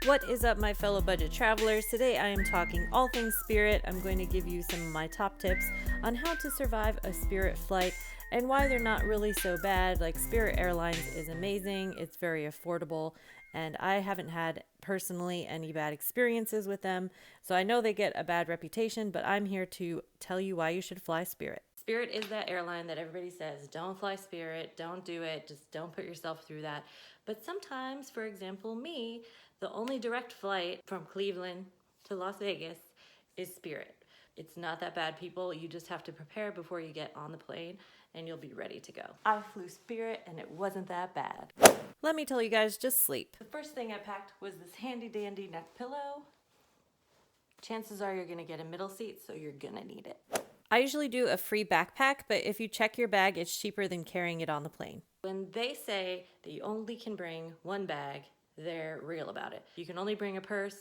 What is up, my fellow budget travelers? Today I am talking all things Spirit. I'm going to give you some of my top tips on how to survive a Spirit flight and why they're not really so bad. Like, Spirit Airlines is amazing, it's very affordable, and I haven't had personally any bad experiences with them. So I know they get a bad reputation, but I'm here to tell you why you should fly Spirit. Spirit is that airline that everybody says, don't fly Spirit, don't do it, just don't put yourself through that. But sometimes, for example, me, the only direct flight from Cleveland to Las Vegas is Spirit. It's not that bad, people. You just have to prepare before you get on the plane and you'll be ready to go. I flew Spirit and it wasn't that bad. Let me tell you guys, just sleep. The first thing I packed was this handy dandy neck pillow. Chances are you're gonna get a middle seat, so you're gonna need it. I usually do a free backpack, but if you check your bag, it's cheaper than carrying it on the plane. When they say that you only can bring one bag, they're real about it. You can only bring a purse,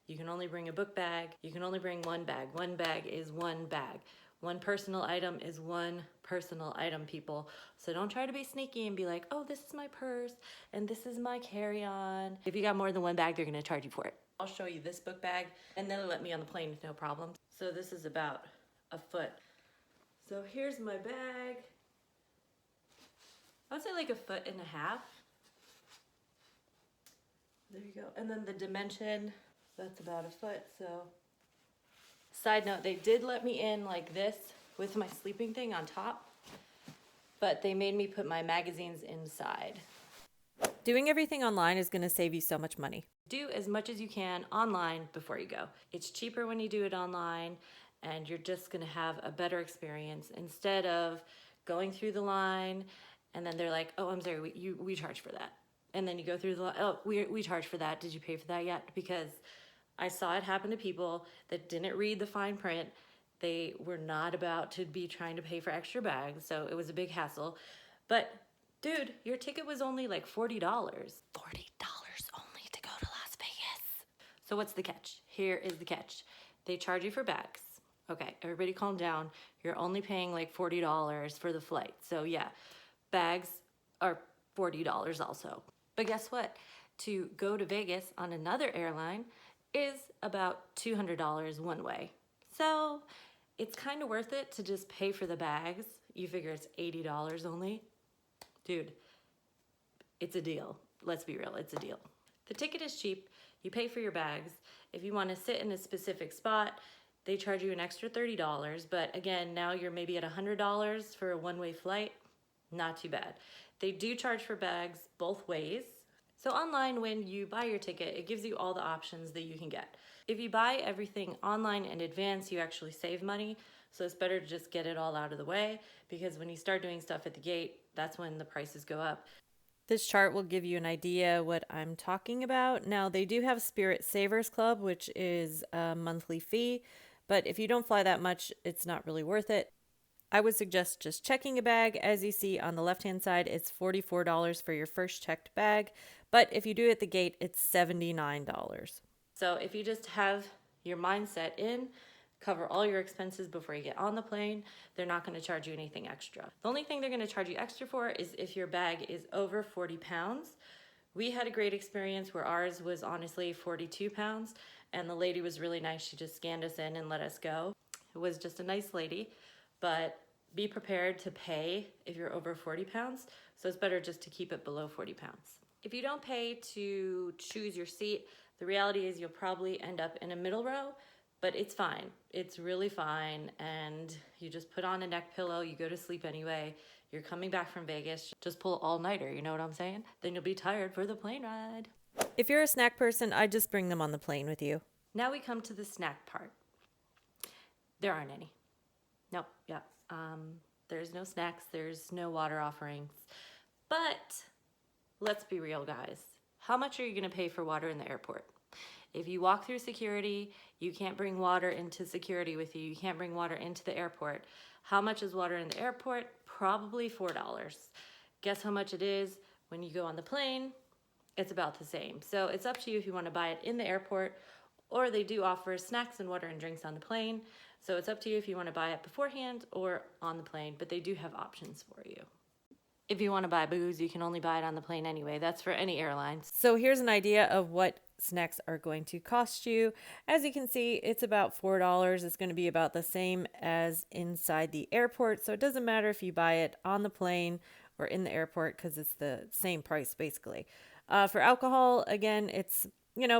you can only bring a book bag, you can only bring one bag. One bag is one bag. One personal item is one personal item, people. So don't try to be sneaky and be like, oh, this is my purse and this is my carry-on. If you got more than one bag, they're gonna charge you for it. I'll show you this book bag and then let me on the plane with no problems. So this is about a foot. So here's my bag. I would say like a foot and a half. There you go. And then the dimension, that's about a foot. So side note, they did let me in like this with my sleeping thing on top, but they made me put my magazines inside. Doing everything online is going to save you so much money. Do as much as you can online before you go. It's cheaper when you do it online, and you're just going to have a better experience instead of going through the line and then they're like, oh, I'm sorry, we charge for that. And then you go through the line, oh, we charge for that. Did you pay for that yet? Because I saw it happen to people that didn't read the fine print. They were not about to be trying to pay for extra bags, so it was a big hassle. But dude, your ticket was only like $40. $40 only to go to Las Vegas. So what's the catch? Here is the catch. They charge you for bags. Okay, everybody calm down. You're only paying like $40 for the flight. So yeah, bags are $40 also. But guess what? To go to Vegas on another airline is about $200 one way. So it's kind of worth it to just pay for the bags. You figure it's $80 only. Dude, it's a deal. Let's be real, it's a deal. The ticket is cheap. You pay for your bags. If you want to sit in a specific spot, they charge you an extra $30, but again, now you're maybe at $100 for a one-way flight. Not too bad. They do charge for bags both ways. So online, when you buy your ticket, it gives you all the options that you can get. If you buy everything online in advance, you actually save money. So it's better to just get it all out of the way, because when you start doing stuff at the gate, that's when the prices go up. This chart will give you an idea what I'm talking about. Now, they do have Spirit Savers Club, which is a monthly fee, but if you don't fly that much, it's not really worth it. I would suggest just checking a bag. As you see on the left-hand side, it's $44 for your first checked bag, but if you do it at the gate, it's $79. So if you just have your mindset in, cover all your expenses before you get on the plane, they're not going to charge you anything extra. The only thing they're going to charge you extra for is if your bag is over 40 pounds. We had a great experience where ours was honestly 42 pounds, and the lady was really nice. She just scanned us in and let us go. It was just a nice lady, but be prepared to pay if you're over 40 pounds. So it's better just to keep it below 40 pounds. If you don't pay to choose your seat, the reality is you'll probably end up in a middle row, but it's fine. It's really fine. And you just put on a neck pillow, you go to sleep anyway. You're coming back from Vegas, just pull all-nighter, you know what I'm saying? Then you'll be tired for the plane ride. If you're a snack person, I just bring them on the plane with you. Now we come to the snack part. There aren't any. Nope, yeah. There's no snacks, there's no water offerings. But let's be real, guys. How much are you gonna pay for water in the airport? If you walk through security, you can't bring water into security with you. You can't bring water into the airport. How much is water in the airport? Probably $4. Guess how much it is when you go on the plane? It's about the same. So it's up to you if you want to buy it in the airport, or they do offer snacks and water and drinks on the plane. So it's up to you if you want to buy it beforehand or on the plane, but they do have options for you. If you want to buy booze, you can only buy it on the plane anyway. That's for any airlines. So here's an idea of what snacks are going to cost you. As you can see, it's about $4. It's going to be about the same as inside the airport. So it doesn't matter if you buy it on the plane or in the airport because it's the same price basically. For alcohol, again, it's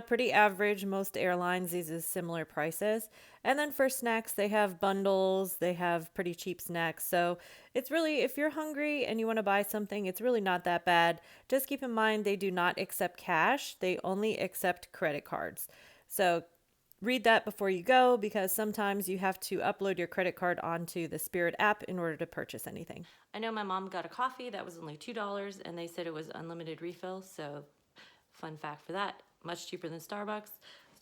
pretty average. Most airlines, these is similar prices. And then for snacks, they have bundles, they have pretty cheap snacks. So it's really, if you're hungry and you want to buy something, it's really not that bad. Just keep in mind, they do not accept cash. They only accept credit cards. So read that before you go, because sometimes you have to upload your credit card onto the Spirit app in order to purchase anything. I know my mom got a coffee that was only $2 and they said it was unlimited refill. So fun fact for that, much cheaper than Starbucks.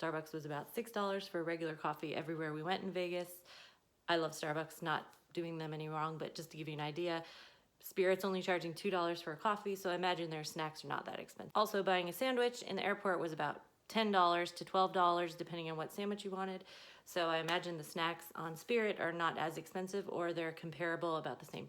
Starbucks was about $6 for a regular coffee everywhere we went in Vegas. I love Starbucks, not doing them any wrong, but just to give you an idea, Spirit's only charging $2 for a coffee, so I imagine their snacks are not that expensive. Also, buying a sandwich in the airport was about $10 to $12, depending on what sandwich you wanted. So I imagine the snacks on Spirit are not as expensive, or they're comparable, about the same.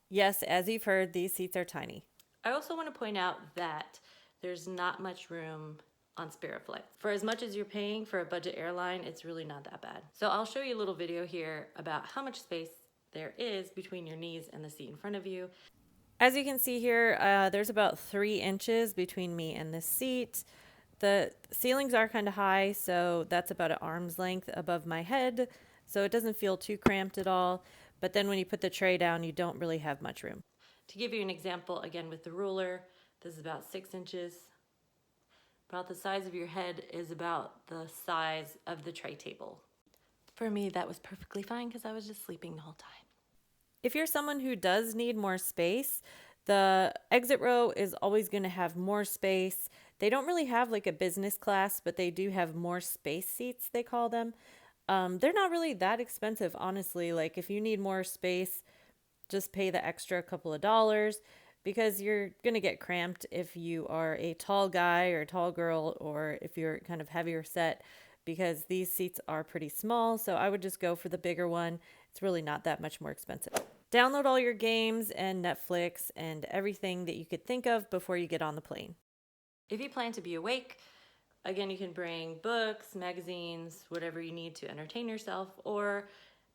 Yes, as you've heard, these seats are tiny. I also want to point out that there's not much room on Spirit flights. For as much as you're paying for a budget airline, it's really not that bad. So I'll show you a little video here about how much space there is between your knees and the seat in front of you. As you can see here, there's about 3 inches between me and the seat. The ceilings are kind of high, so that's about an arm's length above my head, so it doesn't feel too cramped at all. But then when you put the tray down, you don't really have much room. To give you an example, again with the ruler, this is about 6 inches. About the size of your head is about the size of the tray table. For me, that was perfectly fine because I was just sleeping the whole time. If you're someone who does need more space, the exit row is always going to have more space. They don't really have like a business class, but they do have more space seats, they call them. They're not really that expensive, honestly. Like if you need more space, just pay the extra couple of dollars, because you're going to get cramped if you are a tall guy or a tall girl, or if you're kind of heavier set, because these seats are pretty small. So I would just go for the bigger one. It's really not that much more expensive. Download all your games and Netflix and everything that you could think of before you get on the plane. If you plan to be awake, again, you can bring books, magazines, whatever you need to entertain yourself. Or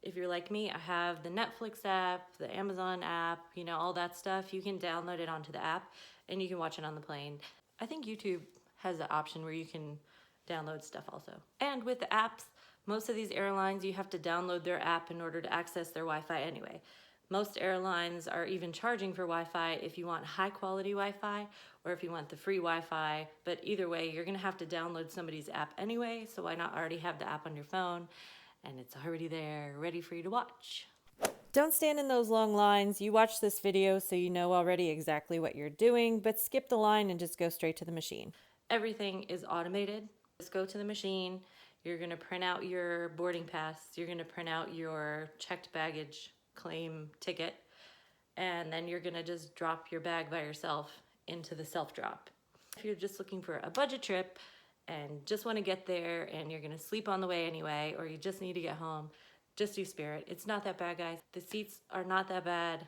if you're like me, I have the Netflix app, the Amazon app, all that stuff. You can download it onto the app and you can watch it on the plane. I think YouTube has an option where you can download stuff also. And with the apps, most of these airlines, you have to download their app in order to access their Wi-Fi anyway. Most airlines are even charging for Wi-Fi if you want high quality Wi-Fi or if you want the free Wi-Fi. But either way, you're gonna have to download somebody's app anyway, so why not already have the app on your phone? And it's already there, ready for you to watch. Don't stand in those long lines. You watch this video so you know already exactly what you're doing, but skip the line and just go straight to the machine. Everything is automated. Just go to the machine. You're gonna print out your boarding pass. You're gonna print out your checked baggage claim ticket, and then you're gonna just drop your bag by yourself into the self-drop. If you're just looking for a budget trip and just want to get there and you're gonna sleep on the way anyway, or you just need to get home, just do Spirit. It's not that bad, guys. The seats are not that bad.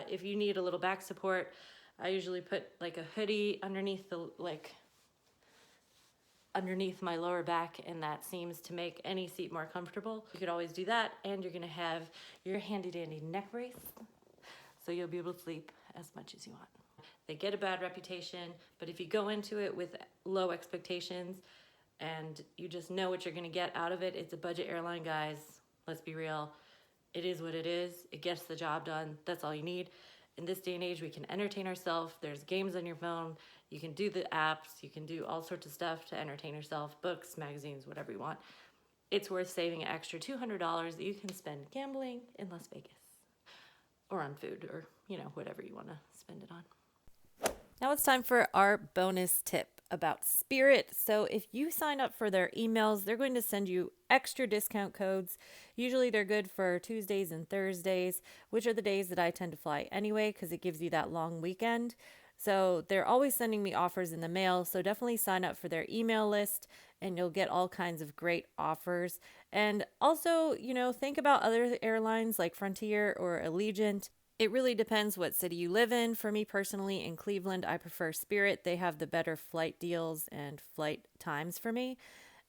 If you need a little back support, I usually put like a hoodie underneath underneath my lower back, and that seems to make any seat more comfortable. You could always do that, and you're gonna have your handy dandy neck brace, so you'll be able to sleep as much as you want. They get a bad reputation, but if you go into it with low expectations and you just know what you're gonna get out of it, it's a budget airline, guys. Let's be real. It is what it is. It gets the job done. That's all you need. In this day and age, we can entertain ourselves. There's games on your phone. You can do the apps. You can do all sorts of stuff to entertain yourself, books, magazines, whatever you want. It's worth saving an extra $200 that you can spend gambling in Las Vegas, or on food, or whatever you want to spend it on. Now it's time for our bonus tip about Spirit. So if you sign up for their emails, they're going to send you extra discount codes. Usually they're good for Tuesdays and Thursdays, which are the days that I tend to fly anyway, because it gives you that long weekend. So they're always sending me offers in the mail. So definitely sign up for their email list and you'll get all kinds of great offers. And also, think about other airlines like Frontier or Allegiant. It really depends what city you live in. For me personally, in Cleveland, I prefer Spirit. They have the better flight deals and flight times for me.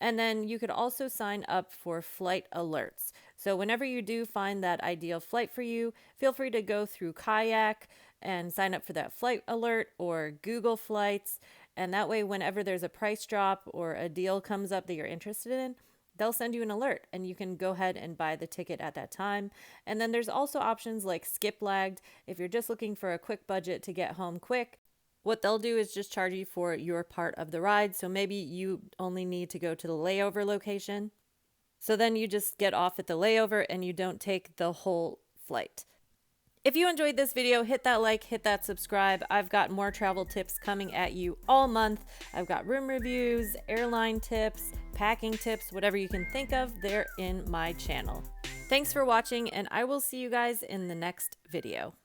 And then you could also sign up for flight alerts. So whenever you do find that ideal flight for you, feel free to go through Kayak and sign up for that flight alert, or Google Flights. And that way, whenever there's a price drop or a deal comes up that you're interested in, they'll send you an alert and you can go ahead and buy the ticket at that time. And then there's also options like Skip Lagged if you're just looking for a quick budget to get home quick. What they'll do is just charge you for your part of the ride. So maybe you only need to go to the layover location. So then you just get off at the layover and you don't take the whole flight. If you enjoyed this video, hit that like, hit that subscribe. I've got more travel tips coming at you all month. I've got room reviews, airline tips, packing tips, whatever you can think of, they're in my channel. Thanks for watching, and I will see you guys in the next video.